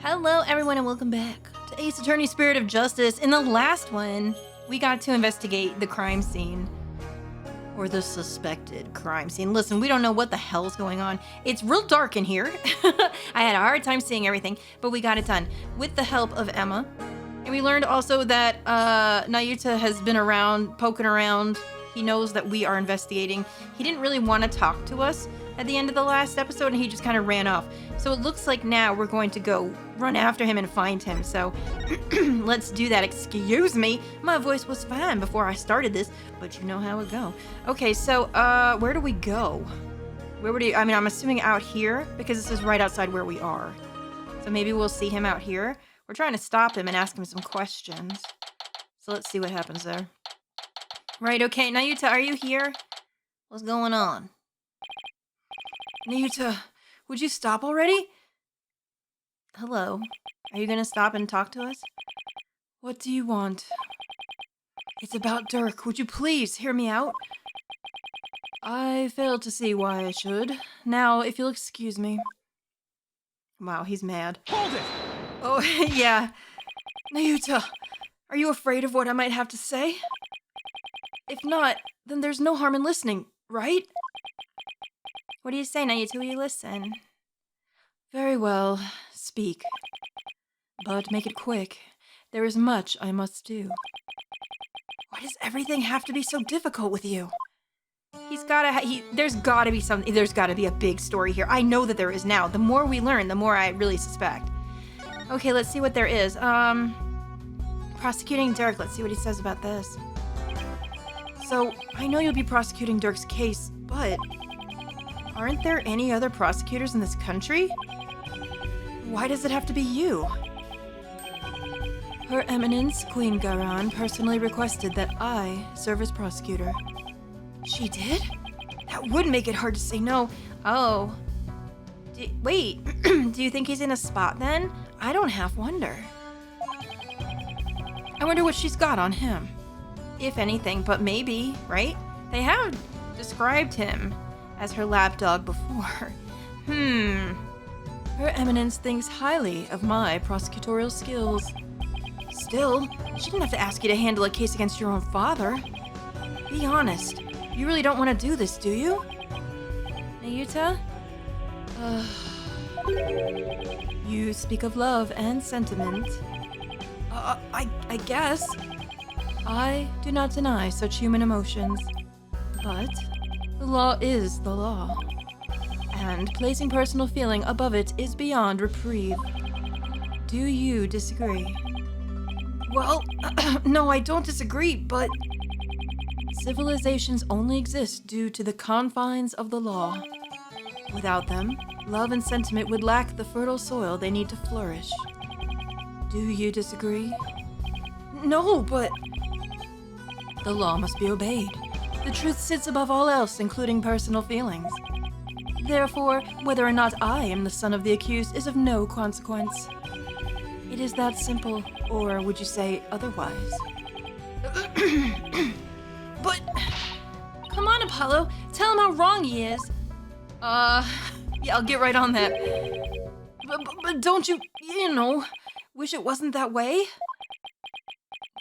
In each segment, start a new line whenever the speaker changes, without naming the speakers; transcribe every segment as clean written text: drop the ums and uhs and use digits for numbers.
Hello everyone and welcome back to Ace Attorney Spirit of Justice. In the last one, we got to investigate the crime scene. Or the suspected crime scene. Listen, we don't know what the hell's going on. It's real dark in here. I had a hard time seeing everything, but we got it done with the help of Emma. And we learned also that Nahyuta has been around, poking around. He knows that we are investigating. He didn't really want to talk to us at the end of the last episode, and he just kind of ran off. So it looks like now we're going to go run after him and find him. So let's do that. Excuse me. My voice was fine before I started this, but you know how it go. Okay, so where do we go? Where would he? I mean, I'm assuming out here because this is right outside where we are. So maybe we'll see him out here. We're trying to stop him and ask him some questions. So let's see what happens there. Right, okay. Nahyuta, are you here? What's going on? Nahyuta, would you stop already? Hello. Are you gonna stop and talk to us? What do you want? It's about Dirk. Would you please hear me out? I fail to see why I should. Now, if you'll excuse me. Wow, he's mad.
Hold it!
Oh, yeah. Nahyuta, are you afraid of what I might have to say? If not, then there's no harm in listening, right? What do you say, Nahyuta? Will you listen? Very well. Speak. But make it quick. There is much I must do. Why does everything have to be so difficult with you? There's gotta be something. There's gotta be a big story here. I know that there is now. The more we learn, the more I really suspect. Okay, let's see what there is. Prosecuting Dirk. Let's see what he says about this. So, I know you'll be prosecuting Dirk's case, but aren't there any other prosecutors in this country? Why does it have to be you? Her Eminence, Queen Garan, personally requested that I serve as prosecutor. She did? That would make it hard to say no. Oh. Wait, do you think he's in a spot then? I don't half wonder. I wonder what she's got on him. If anything, but maybe, right? They have described him as her lapdog before. Her Eminence thinks highly of my prosecutorial skills. Still, she didn't have to ask you to handle a case against your own father. Be honest, you really don't want to do this, do you? Nahyuta? You speak of love and sentiment. I guess. I do not deny such human emotions, but the law is the law, and placing personal feeling above it is beyond reprieve. Do you disagree? Well, no, I don't disagree, but civilizations only exist due to the confines of the law. Without them, love and sentiment would lack the fertile soil they need to flourish. Do you disagree? No, but the law must be obeyed. The truth sits above all else, including personal feelings. Therefore, whether or not I am the son of the accused is of no consequence. It is that simple, or would you say otherwise? But, come on, Apollo, tell him how wrong he is. Yeah, I'll get right on that. But don't you wish it wasn't that way?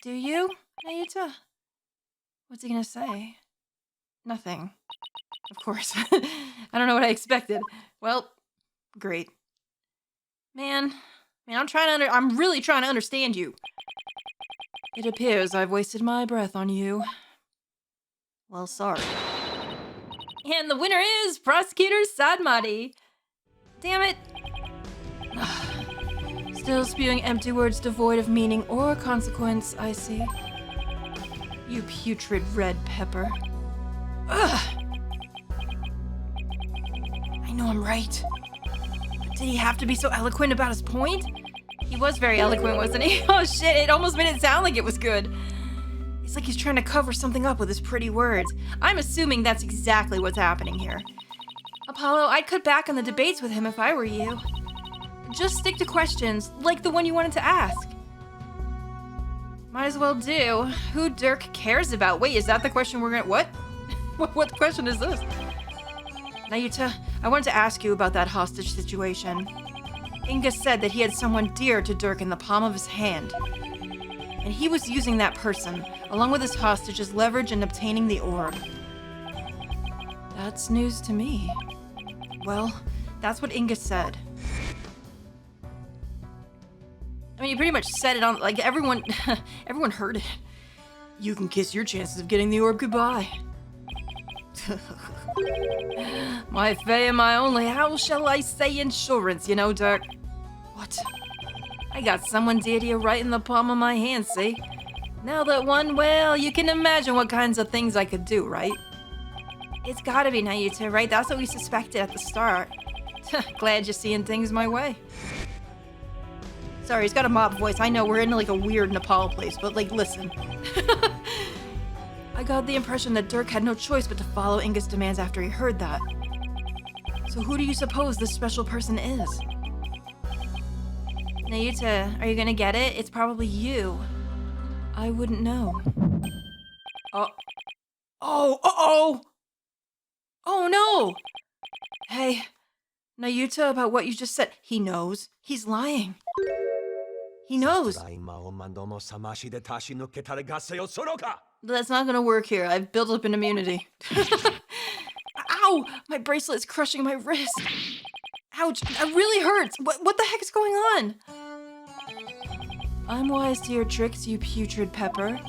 Do you, Nahyuta? What's he gonna say? Nothing. Of course. I don't know what I expected. Well, great. Man, I'm really trying to understand you. It appears I've wasted my breath on you. Well, sorry. And the winner is Prosecutor Sadmati. Damn it. Still spewing empty words devoid of meaning or consequence, I see. You putrid red pepper. Ugh! I know I'm right. But did he have to be so eloquent about his point? He was very eloquent, wasn't he? Oh shit, it almost made it sound like it was good. It's like he's trying to cover something up with his pretty words. I'm assuming that's exactly what's happening here. Apollo, I'd cut back on the debates with him if I were you. Just stick to questions, like the one you wanted to ask. Might as well do. Who Dirk cares about? Wait, is that the question we're gonna... What? What question is this? Nahyuta, I wanted to ask you about that hostage situation. Inga said that he had someone dear to Dirk in the palm of his hand. And he was using that person, along with his hostage, as leverage in obtaining the orb. That's news to me. Well, that's what Inga said. I mean, you pretty much said it on, like, everyone heard it. You can kiss your chances of getting the orb goodbye. My fay and my only, how shall I say insurance, you know, Dirk? What? I got someone dear to you right in the palm of my hand, see? Now that one, well, you can imagine what kinds of things I could do, right? It's gotta be Nahyuta, right? That's what we suspected at the start. Glad you're seeing things my way. Sorry, he's got a mob voice. I know, we're in like a weird Nepal place, but like, listen. I got the impression that Dirk had no choice but to follow Inga's demands after he heard that. So who do you suppose this special person is? Nahyuta, are you gonna get it? It's probably you. I wouldn't know. Oh no! Hey, Nahyuta, about what you just said. He knows. He's lying. He knows. That's not gonna work here. I've built up an immunity. Ow! My bracelet is crushing my wrist. Ouch! That really hurts. What the heck is going on? I'm wise to your tricks, you putrid pepper.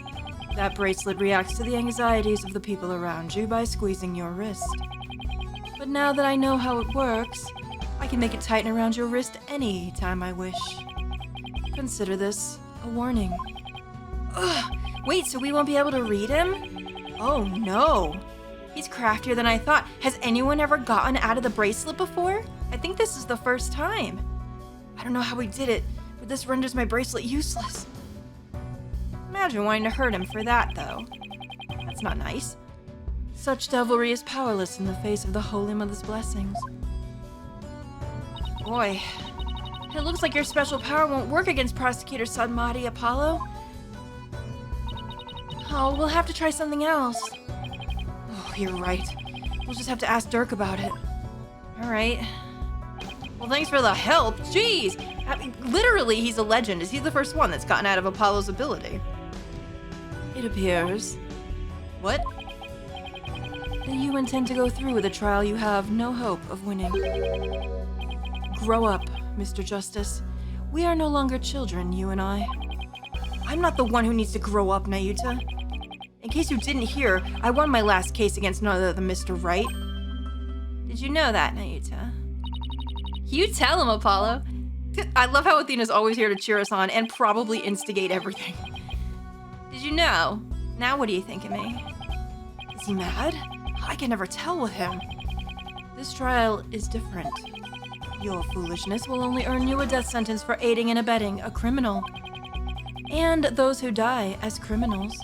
That bracelet reacts to the anxieties of the people around you by squeezing your wrist. But now that I know how it works, I can make it tighten around your wrist any time I wish. Consider this a warning. Ugh! Wait, so we won't be able to read him? Oh no! He's craftier than I thought. Has anyone ever gotten out of the bracelet before? I think this is the first time. I don't know how he did it, but this renders my bracelet useless. Imagine wanting to hurt him for that, though. That's not nice. Such devilry is powerless in the face of the Holy Mother's blessings. Boy, it looks like your special power won't work against Prosecutor Sadmati, Apollo. Oh, we'll have to try something else. Oh, you're right. We'll just have to ask Dirk about it. All right. Well, thanks for the help. Jeez! I mean, literally, he's a legend. Is he the first one that's gotten out of Apollo's ability? It appears. What? That you intend to go through with a trial you have no hope of winning. Grow up, Mr. Justice. We are no longer children, you and I. I'm not the one who needs to grow up, Nahyuta. In case you didn't hear, I won my last case against none other than Mr. Right. Did you know that, Nahyuta? You tell him, Apollo. I love how Athena's always here to cheer us on and probably instigate everything. Did you know? Now what do you think of me? Is he mad? I can never tell with him. This trial is different. Your foolishness will only earn you a death sentence for aiding and abetting a criminal. And those who die as criminals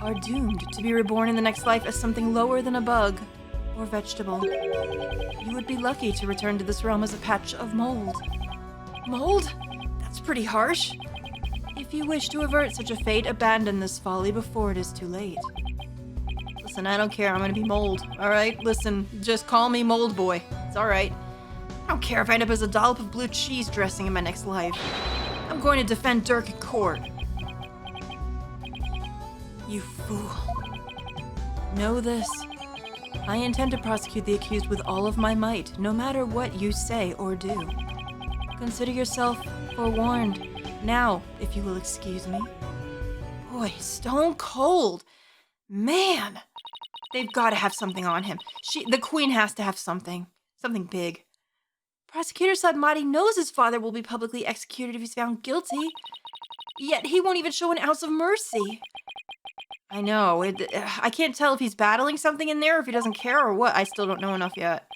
are doomed to be reborn in the next life as something lower than a bug or vegetable. You would be lucky to return to this realm as a patch of mold. Mold? That's pretty harsh. If you wish to avert such a fate, abandon this folly before it is too late. Listen, I don't care. I'm gonna be mold, all right? Listen, just call me Mold Boy. It's all right. I don't care if I end up as a dollop of blue cheese dressing in my next life. I'm going to defend Dirk in court. You fool. Know this. I intend to prosecute the accused with all of my might, no matter what you say or do. Consider yourself forewarned. Now, if you will excuse me. Boy, stone cold. Man, they've got to have something on him. The queen has to have something. Something big. Prosecutor Sadmati knows his father will be publicly executed if he's found guilty. Yet he won't even show an ounce of mercy. I know. I can't tell if he's battling something in there or if he doesn't care or what. I still don't know enough yet.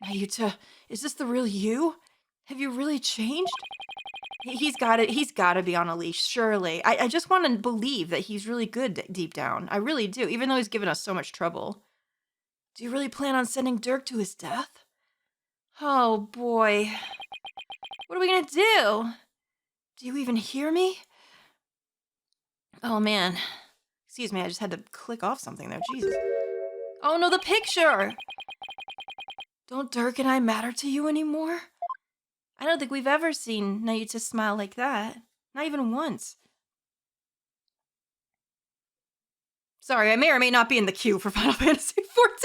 Nahyuta, is this the real you? Have you really changed? He's got to be on a leash, surely. I just want to believe that he's really good deep down. I really do, even though he's given us so much trouble. Do you really plan on sending Dirk to his death? Oh, boy. What are we gonna do? Do you even hear me? Oh, man. Excuse me, I just had to click off something there. Jesus. Oh, no, the picture! Don't Dirk and I matter to you anymore? I don't think we've ever seen Nahyuta smile like that. Not even once. Sorry, I may or may not be in the queue for Final Fantasy XIV.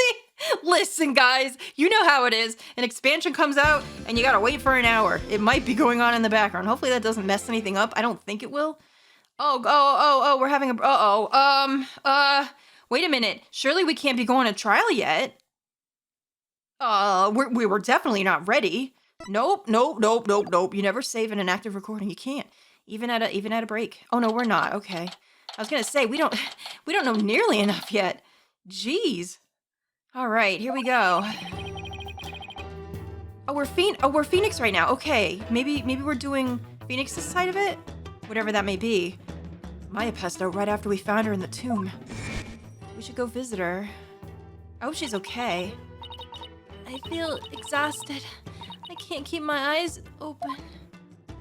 Listen, guys, you know how it is. An expansion comes out, and you gotta wait for an hour. It might be going on in the background. Hopefully that doesn't mess anything up. I don't think it will. We're having a... wait a minute. Surely we can't be going to trial yet. We were definitely not ready. Nope. You never save in an active recording. You can't. Even at a break. Oh, no, we're not. Okay. I was gonna say, we don't know nearly enough yet. Jeez. All right, here we go. Oh, we're Phoenix right now. Okay, maybe we're doing Phoenix's side of it? Whatever that may be. Maya passed out right after we found her in the tomb. We should go visit her. I hope she's okay. I feel exhausted. I can't keep my eyes open.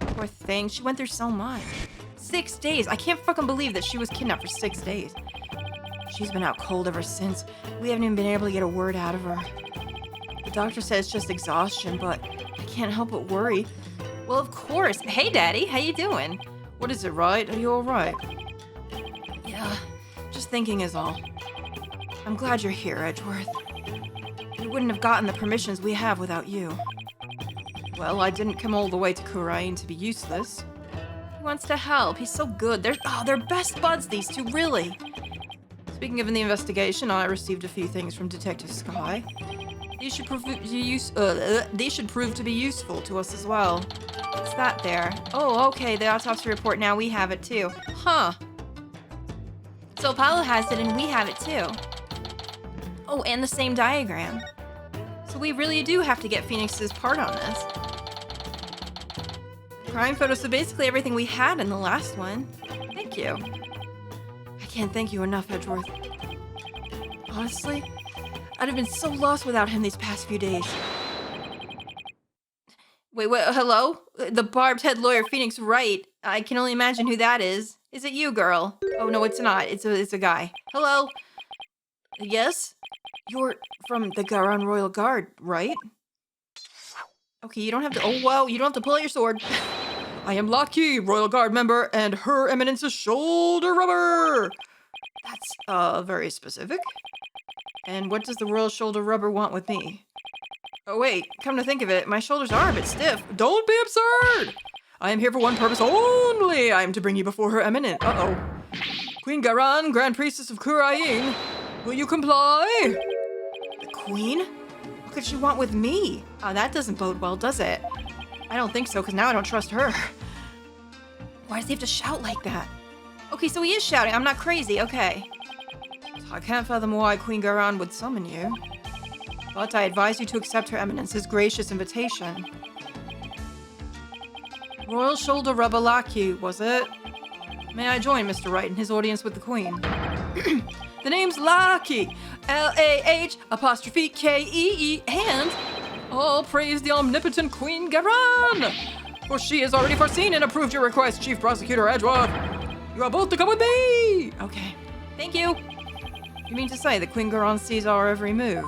Poor thing, she went through so much. 6 days. I can't fucking believe that she was kidnapped for 6 days. She's been out cold ever since. We haven't even been able to get a word out of her. The doctor says it's just exhaustion, but I can't help but worry. Well, of course. Hey, Daddy. How you doing? What is it, right? Are you all right? Yeah, just thinking is all. I'm glad you're here, Edgeworth. We wouldn't have gotten the permissions we have without you. Well, I didn't come all the way to Kurain to be useless. He wants to help. He's so good. They're best buds, these two, really. Speaking of in the investigation, I received a few things from Detective Sky. These should prove to be useful to us as well. What's that there? Oh, okay, the autopsy report. Now we have it too. Huh. So Apollo has it and we have it too. Oh, and the same diagram. So we really do have to get Phoenix's part on this. Crime photos, so basically everything we had in the last one. Thank you. I can't thank you enough, Edgeworth. Honestly, I'd have been so lost without him these past few days. Wait, hello? The barbed head lawyer Phoenix Wright. I can only imagine who that is. Is it you, girl? Oh, no, it's not. It's a guy. Hello? Yes? You're from the Garan Royal Guard, right? Okay, you don't have to... Oh, wow, you don't have to pull out your sword. I am Lucky, Royal Guard member, and Her Eminence's shoulder rubber. That's, very specific. And what does the Royal Shoulder Rubber want with me? Oh, wait, come to think of it, my shoulders are a bit stiff. Don't be absurd! I am here for one purpose only. I am to bring you before Her Eminence. Uh-oh. Queen Garan, Grand Priestess of Kurain. Will you comply? The Queen? What could she want with me? Oh, that doesn't bode well, does it? I don't think so, because now I don't trust her. Why does he have to shout like that? Okay, so he is shouting. I'm not crazy. Okay. I can't fathom why Queen Garan would summon you. But I advise you to accept Her Eminence's gracious invitation. Royal Shoulder Rubber Laki, was it? May I join Mr. Wright in his audience with the Queen? The name's Laki. Lah'Kee, and all praise the omnipotent Queen Garan, for she has already foreseen and approved your request, Chief Prosecutor Edgeworth. You are both to come with me. Okay. Thank you. You mean to say that Queen Garan sees our every move?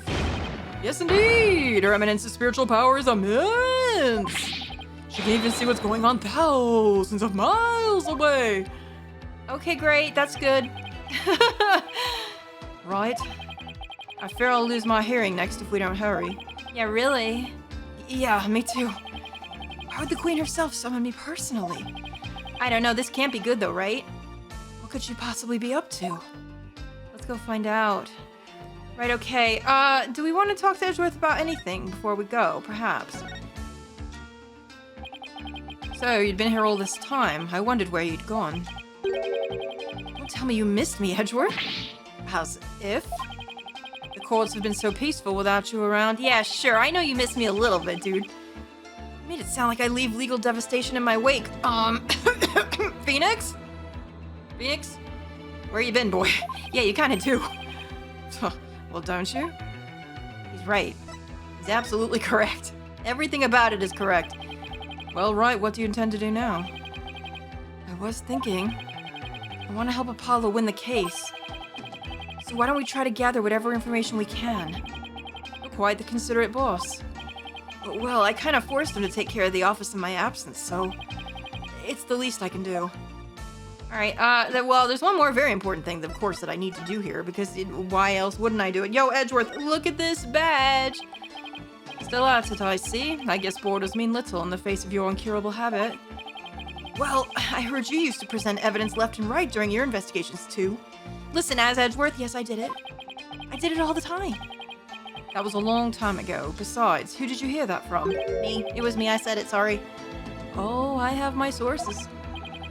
Yes, indeed. Her Eminence's spiritual power is immense. She can even see what's going on thousands of miles away. Okay, great. That's good. Right. I fear I'll lose my hearing next if we don't hurry. Yeah, really? Yeah, me too. Why would the Queen herself summon me personally? I don't know. This can't be good though, right? What could she possibly be up to? Let's go find out. Right, okay. Do we want to talk to Edgeworth about anything before we go, perhaps? So, you'd been here all this time. I wondered where you'd gone. Don't tell me you missed me, Edgeworth. As if? The courts have been so peaceful without you around. Yeah, sure. I know you missed me a little bit, dude. You made it sound like I leave legal devastation in my wake. Phoenix? Phoenix? Where you been, boy? Yeah, you kind of do. Well, don't you? He's right. He's absolutely correct. Everything about it is correct. Well, right, what do you intend to do now? I was thinking, I want to help Apollo win the case. So why don't we try to gather whatever information we can? You're quite the considerate boss. Well, I kind of forced him to take care of the office in my absence, so it's the least I can do. All right, well, there's one more very important thing, of course, that I need to do here, because why else wouldn't I do it? Yo, Edgeworth, look at this badge! Still at it, I see. I guess borders mean little in the face of your incurable habit. Well, I heard you used to present evidence left and right during your investigations, too. Listen, as Edgeworth, yes, I did it. I did it all the time. That was a long time ago. Besides, who did you hear that from? Me. It was me. I said it. Sorry. Oh, I have my sources.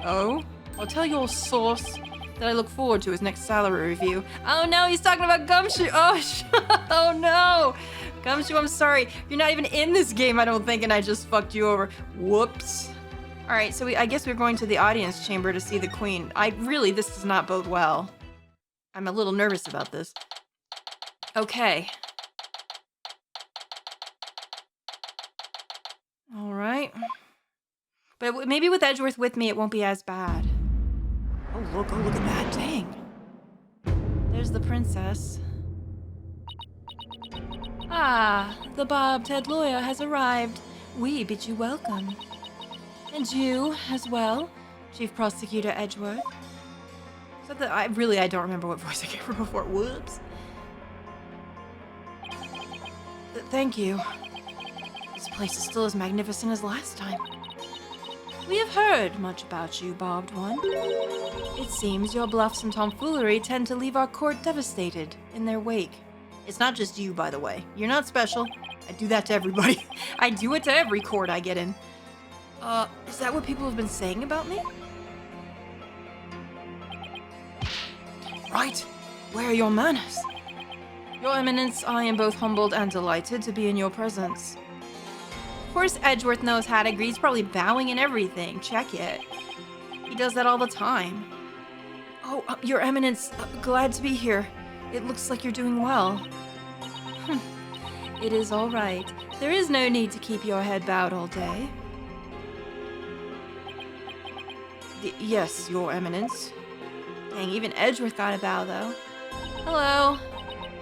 Oh? I'll tell your source that I look forward to his next salary review. Oh no, he's talking about Gumshoe. Oh no. Gumshoe, I'm sorry. You're not even in this game, I don't think, and I just fucked you over. Whoops. All right, so I guess we're going to the audience chamber to see the queen. This does not bode well. I'm a little nervous about this. Okay. All right. But maybe with Edgeworth with me, it won't be as bad. Oh, look at that. Dang. There's the princess. Ah, the bobbed-head lawyer has arrived. We bid you welcome. And you, as well, Chief Prosecutor Edgeworth. So I don't remember what voice I gave her before. Whoops. Thank you. This place is still as magnificent as last time. We have heard much about you, Bobbed One. It seems your bluffs and tomfoolery tend to leave our court devastated in their wake. It's not just you, by the way. You're not special. I do that to everybody. I do it to every court I get in. Is that what people have been saying about me? Right. Where are your manners? Your Eminence, I am both humbled and delighted to be in your presence. Of course Edgeworth knows how to greet. He's probably bowing and everything. Check it. He does that all the time. Oh, Your Eminence, glad to be here. It looks like you're doing well. It is all right. There is no need to keep your head bowed all day. Yes, Your Eminence. Dang, even Edgeworth got a bow, though. Hello.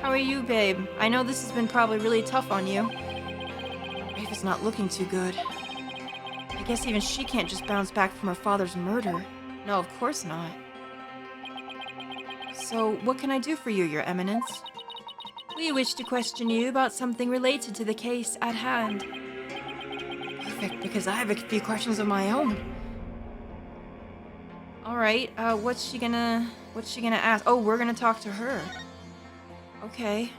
How are you, babe? I know this has been probably really tough on you. Rafe is not looking too good. I guess even she can't just bounce back from her father's murder. No, of course not. So, what can I do for you, Your Eminence? We wish to question you about something related to the case at hand. Perfect, because I have a few questions of my own. Alright, what's she gonna ask? Oh, we're gonna talk to her. Okay.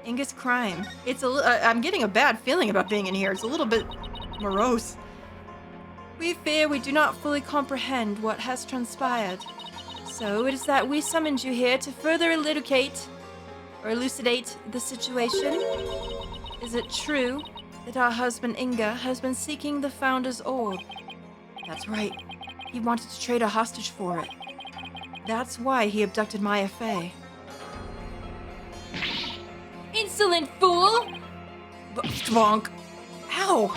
Inga's crime. I'm getting a bad feeling about being in here. It's a little bit morose. We fear we do not fully comprehend what has transpired. So it is that we summoned you here to further elucidate the situation. Is it true that our husband Inga has been seeking the Founder's orb? That's right. He wanted to trade a hostage for it. That's why he abducted Maya Fey. Insolent fool! Bonk. Ow!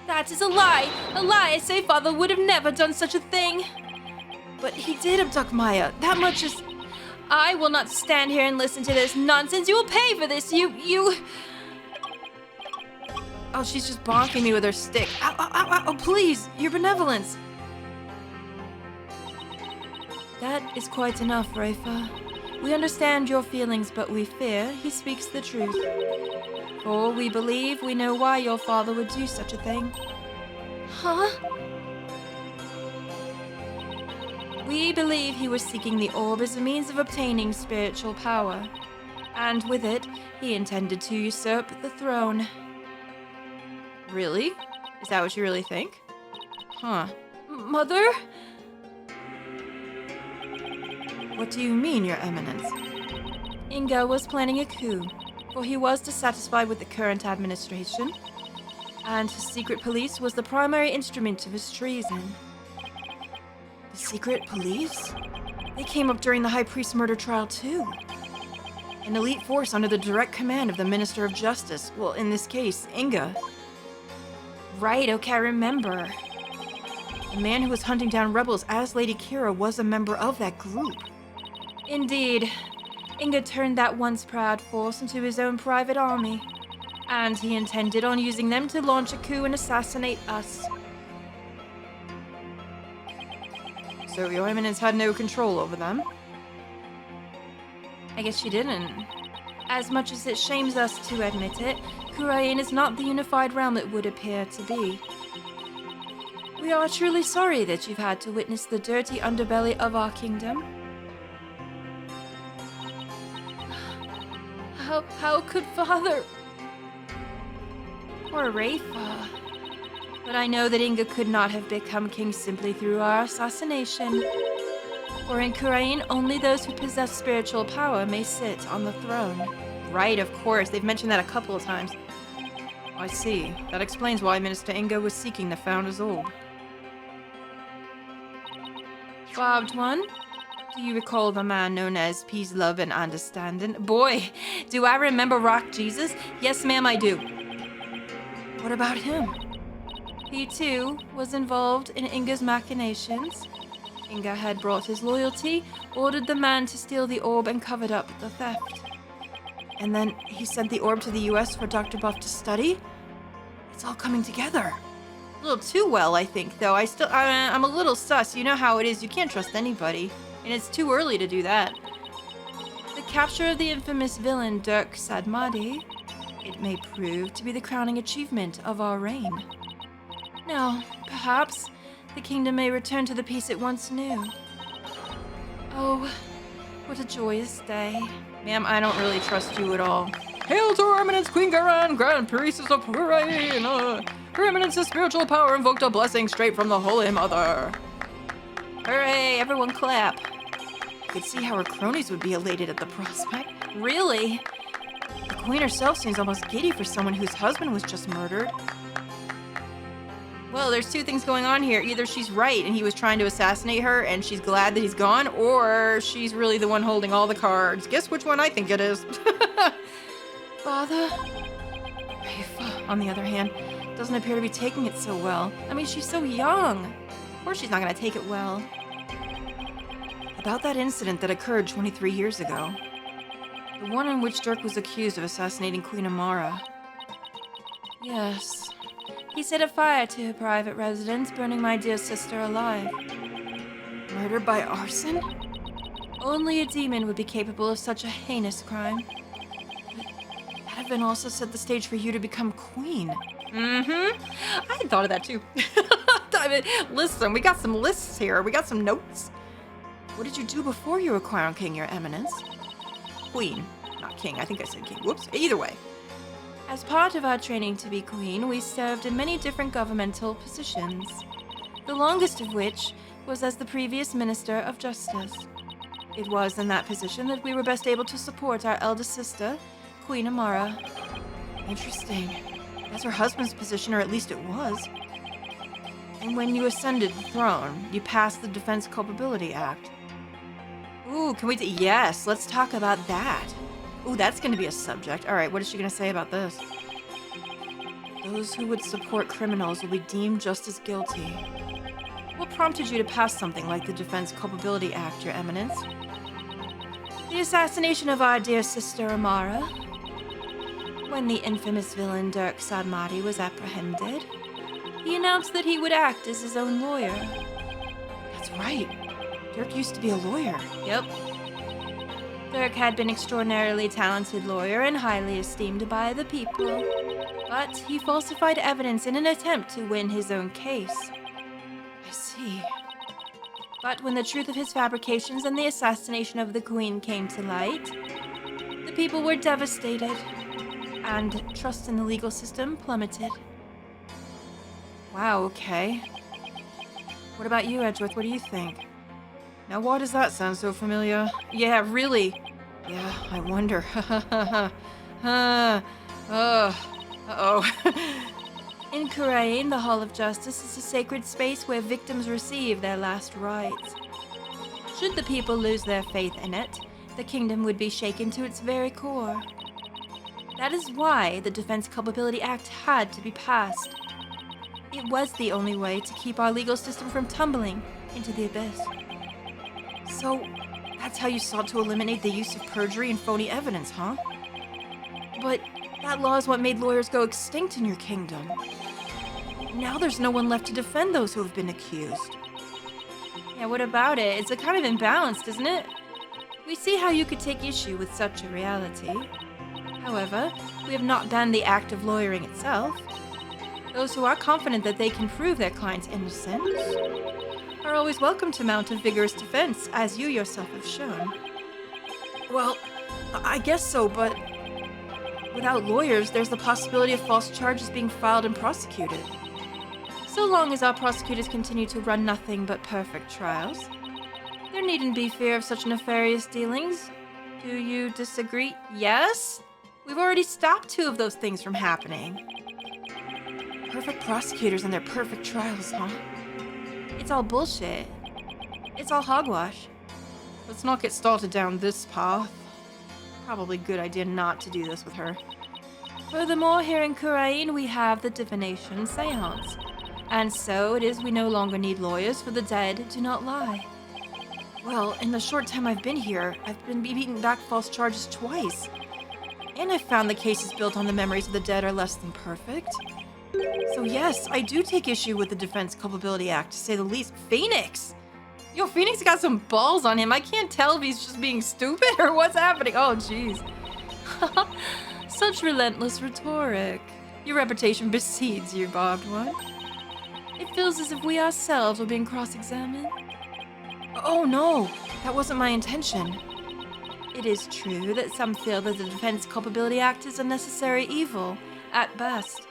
That is a lie! A lie! I say father would have never done such a thing! But he did abduct Maya. That much is... I will not stand here and listen to this nonsense. You will pay for this. You... Oh, she's just bonking me with her stick. Ow, ow, ow, ow. Oh, please. Your benevolence. That is quite enough, Rafa. We understand your feelings, but we fear he speaks the truth. For we believe we know why your father would do such a thing. Huh? We believe he was seeking the orb as a means of obtaining spiritual power. And with it, he intended to usurp the throne. Really? Is that what you really think? Huh. Mother? What do you mean, Your Eminence? Inga was planning a coup, for he was dissatisfied with the current administration, and his secret police was the primary instrument of his treason. The secret police? They came up during the High Priest murder trial, too. An elite force under the direct command of the Minister of Justice, well, in this case, Inga. Right, okay, I remember. The man who was hunting down rebels as Lady Kira was a member of that group. Indeed, Inga turned that once proud force into his own private army. And he intended on using them to launch a coup and assassinate us.
So Your Eminence had no control over them?
I guess she didn't. As much as it shames us to admit it, Kurain is not the unified realm it would appear to be. We are truly sorry that you've had to witness the dirty underbelly of our kingdom. How could Father... Poor Rafa. But I know that Inga could not have become king simply through our assassination. For in Kurain, only those who possess spiritual power may sit on the throne.
Right, of course. They've mentioned that a couple of times. I see. That explains why Minister Inga was seeking the Founder's Orb.
Barbed one?
Do you recall the man known as Peace, Love, and Understanding?
Boy, do I remember Rock Jesus? Yes, ma'am, I do.
What about him?
He, too, was involved in Inga's machinations. Inga had brought his loyalty, ordered the man to steal the orb, and covered up the theft.
And then he sent the orb to the US for Dr. Buff to study? It's all coming together.
A little too well, I think, though. I'm a little sus. You know how it is. You can't trust anybody. And it's too early to do that. The capture of the infamous villain Dirk Sadmadi, it may prove to be the crowning achievement of our reign. Now, perhaps, the kingdom may return to the peace it once knew. Oh, what a joyous day.
Ma'am, I don't really trust you at all. Hail to Her Eminence Queen Garan, Grand Priestess of Kurain! Her Eminence's spiritual power invoked a blessing straight from the Holy Mother.
Hooray, everyone clap.
I could see how her cronies would be elated at the prospect.
Really?
The Queen herself seems almost giddy for someone whose husband was just murdered.
Well, there's two things going on here. Either she's right and he was trying to assassinate her and she's glad that he's gone, or she's really the one holding all the cards. Guess which one I think it is.
Father? Rafa, on the other hand, doesn't appear to be taking it so well.
I mean, she's so young. Of course she's not going to take it well.
About that incident that occurred 23 years ago. The one in which Dirk was accused of assassinating Queen Amara.
Yes. He set a fire to her private residence, burning my dear sister alive.
Murder by arson?
Only a demon would be capable of such a heinous crime.
But that event also set the stage for you to become queen.
Mm-hmm. I had thought of that too. I mean, listen, we got some lists here. We got some notes.
What did you do before you were crowned king, Your Eminence?
Queen, not king. I think I said king. Whoops. Either way.
As part of our training to be queen, we served in many different governmental positions, the longest of which was as the previous Minister of Justice. It was in that position that we were best able to support our eldest sister, Queen Amara.
Interesting. That's her husband's position, or at least it was.
And when you ascended the throne, you passed the Defense Culpability Act.
Ooh, can we yes, let's talk about that. Ooh, that's going to be a subject. All right, what is she going to say about this?
Those who would support criminals will be deemed just as guilty.
What prompted you to pass something like the Defense Culpability Act, Your Eminence? The assassination of our dear sister Amara. When the infamous villain Dirk Sadmadi was apprehended, he announced that he would act as his own lawyer.
That's right. Dirk used to be a lawyer.
Yep. Dirk had been an extraordinarily talented lawyer and highly esteemed by the people. But he falsified evidence in an attempt to win his own case.
I see.
But when the truth of his fabrications and the assassination of the Queen came to light, the people were devastated, and trust in the legal system plummeted.
Wow, okay. What about you, Edgeworth? What do you think? Now, why does that sound so familiar?
Yeah, really.
Yeah, I wonder.
Uh-oh. In Kurain, the Hall of Justice is a sacred space where victims receive their last rites. Should the people lose their faith in it, the kingdom would be shaken to its very core. That is why the Defense Culpability Act had to be passed. It was the only way to keep our legal system from tumbling into the abyss.
So, that's how you sought to eliminate the use of perjury and phony evidence, huh?
But
That law is what made lawyers go extinct in your kingdom. Now there's no one left to defend those who have been accused. Yeah, what about it? It's a kind of imbalanced, isn't it? We see how you could take issue with such a reality. However, we have not banned the act of lawyering itself. Those who are confident that they can prove their client's innocence are always welcome to mount a vigorous defense, as you yourself have shown. Well, I guess so, but without lawyers, there's the possibility of false charges being filed and prosecuted. So long as our prosecutors continue to run nothing but perfect trials, there needn't be fear of such nefarious dealings. Do you disagree? Yes? We've already stopped 2 of those things from happening. Perfect prosecutors and their perfect trials, huh? It's all bullshit. It's all hogwash. Let's not get started down this path. Probably a good idea not to do this with her. Furthermore, here in Kurain, we have the divination seance. And so it is we no longer need lawyers, for the dead do not lie. Well, in the short time I've been here, I've been beaten back false charges twice. And I've found the cases built on the memories of the dead are less than perfect. So yes, I do take issue with the Defense Culpability Act, to say the least. Phoenix! Yo, Phoenix got some balls on him. I can't tell if he's just being stupid or what's happening. Oh, jeez. Such relentless rhetoric. Your reputation precedes you, barbed one. It feels as if we ourselves were being cross-examined. Oh no, that wasn't my intention. It is true that some feel that the Defense Culpability Act is a necessary evil, at best.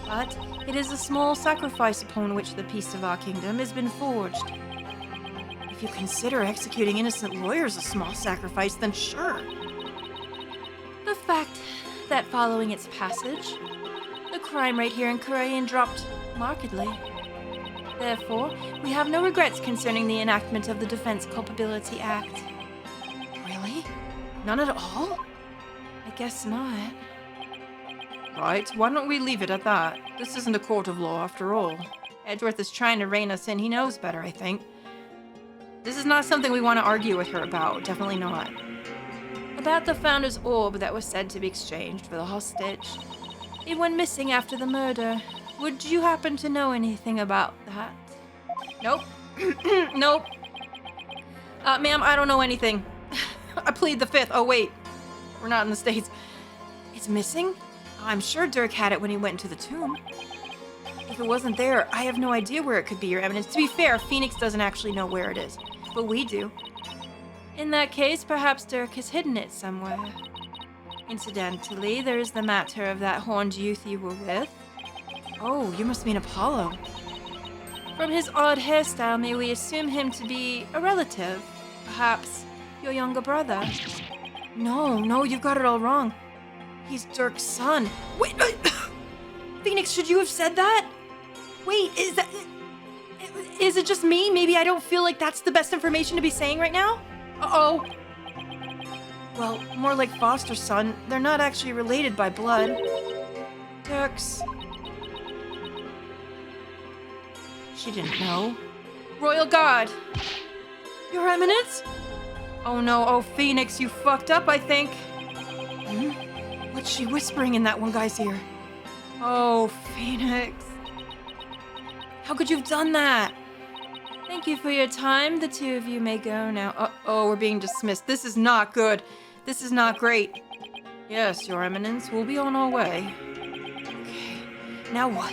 But it is a small sacrifice upon which the peace of our kingdom has been forged. If you consider executing innocent lawyers a small sacrifice, then sure. The fact that following its passage, the crime rate here in Korean dropped markedly. Therefore, we have no regrets concerning the enactment of the Defense Culpability Act. Really? None at all? I guess not. Right, why don't we leave it at that? This isn't a court of law after all. Edgeworth is trying to rein us in. He knows better, I think. This is not something we want to argue with her about. Definitely not. About the Founder's orb that was said to be exchanged for the hostage. It went missing after the murder. Would you happen to know anything about that? Nope. Nope. Ma'am, I don't know anything. I plead the 5th. Oh, wait. We're not in the States. It's missing? I'm sure Dirk had it when he went into the tomb. If it wasn't there, I have no idea where it could be, Your Eminence. To be fair, Phoenix doesn't actually know where it is, but we do. In that case, perhaps Dirk has hidden it somewhere. Incidentally, there is the matter of that horned youth you were with. Oh, you must mean Apollo. From his odd hairstyle, may we assume him to be a relative? Perhaps your younger brother? No, you've got it all wrong. He's Dirk's son. Wait, Phoenix, should you have said that? Wait, is it just me? Maybe I don't feel like that's the best information to be saying right now? Uh-oh. Well, more like foster son. They're not actually related by blood. Dirk's... She didn't know. Royal Guard! Your Eminence? Oh no, oh Phoenix, you fucked up, I think. What's she whispering in that one guy's ear? Oh, Phoenix. How could you have done that? Thank you for your time. The 2 of you may go now. Uh-oh, we're being dismissed. This is not good. This is not great. Yes, Your Eminence, we'll be on our way. Okay, now what?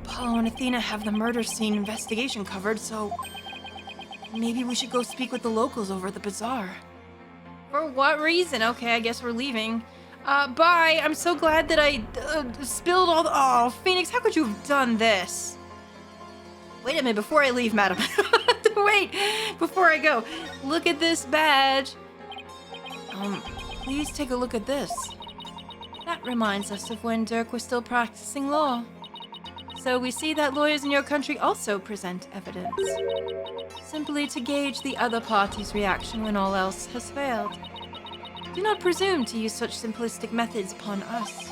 Apollo and Athena have the murder scene investigation covered, so maybe we should go speak with the locals over at the bazaar. For what reason? Okay, I guess we're leaving. Bye. I'm so glad that I spilled all the... Oh, Phoenix, how could you have done this? Wait a minute, before I leave, madam. Wait, before I go. Look at this badge. Please take a look at this. That reminds us of when Dirk was still practicing law. So we see that lawyers in your country also present evidence, simply to gauge the other party's reaction when all else has failed. Do not presume to use such simplistic methods upon us.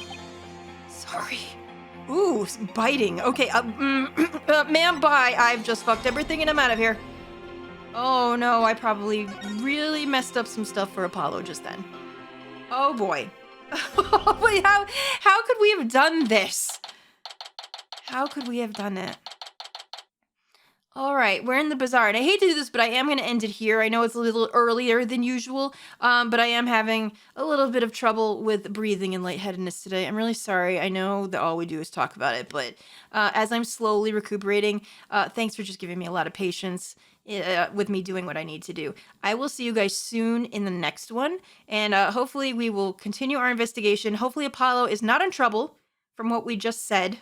Sorry. Ooh, biting. Okay, ma'am, bye. I've just fucked everything and I'm out of here. Oh no, I probably really messed up some stuff for Apollo just then. Oh boy. Wait, how could we have done this? How could we have done it? All right, we're in the bazaar, and I hate to do this, but I am going to end it here. I know it's a little earlier than usual, but I am having a little bit of trouble with breathing and lightheadedness today. I'm really sorry. I know that all we do is talk about it, but as I'm slowly recuperating, thanks for just giving me a lot of patience with me doing what I need to do. I will see you guys soon in the next one, and hopefully we will continue our investigation. Hopefully Apollo is not in trouble from what we just said,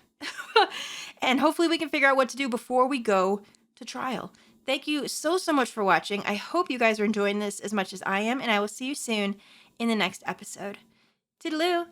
and hopefully we can figure out what to do before we go to trial. Thank you so much for watching. I hope you guys are enjoying this as much as I am, and I will see you soon in the next episode. Toodaloo!